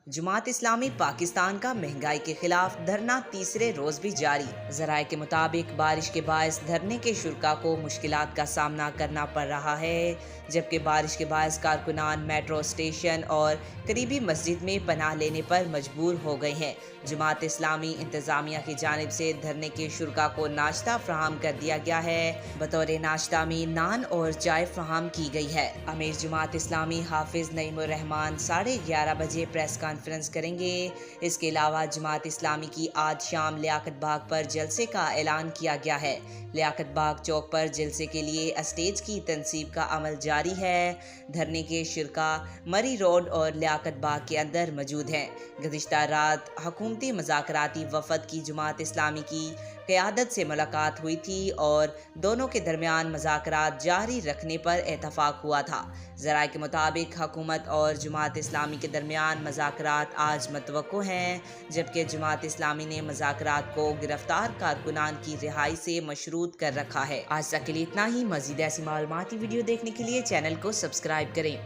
جماعت اسلامی پاکستان کا مہنگائی کے خلاف دھرنا تیسرے روز بھی جاری۔ ذرائع کے مطابق بارش کے باعث دھرنے کے شرکاء کو مشکلات کا سامنا کرنا پڑ رہا ہے، جبکہ بارش کے باعث کارکنان میٹرو اسٹیشن اور قریبی مسجد میں پناہ لینے پر مجبور ہو گئے ہیں۔ جماعت اسلامی انتظامیہ کی جانب سے دھرنے کے شرکاء کو ناشتہ فراہم کر دیا گیا ہے۔ بطور ناشتہ میں نان اور چائے فراہم کی گئی ہے۔ امیر جماعت اسلامی حافظ نعیم الرحمان 11:30 بجے پریس کانفرنس کریں گے۔ اس کے علاوہ جماعت اسلامی کی آج شام لیاقت باغ پر جلسے کا اعلان کیا گیا ہے۔ لیاقت باغ چوک پر جلسے کے لیے اسٹیج کی تنصیب کا عمل جاری ہے۔ دھرنے کے شرکاء مری روڈ اور لیاقت باغ کے اندر موجود ہیں۔ گزشتہ رات حکومتی مذاکراتی وفد کی جماعت اسلامی کی قیادت سے ملاقات ہوئی تھی اور دونوں کے درمیان مذاکرات جاری رکھنے پر اتفاق ہوا تھا۔ ذرائع کے مطابق حکومت اور جماعت اسلامی کے درمیان مذاکرات آج متوقع ہیں، جبکہ جماعت اسلامی نے مذاکرات کو گرفتار کارکنان کی رہائی سے مشروط کر رکھا ہے۔ آج تک کے لیے اتنا ہی۔ مزید ایسی معلوماتی ویڈیو دیکھنے کے لیے چینل کو سبسکرائب کریں۔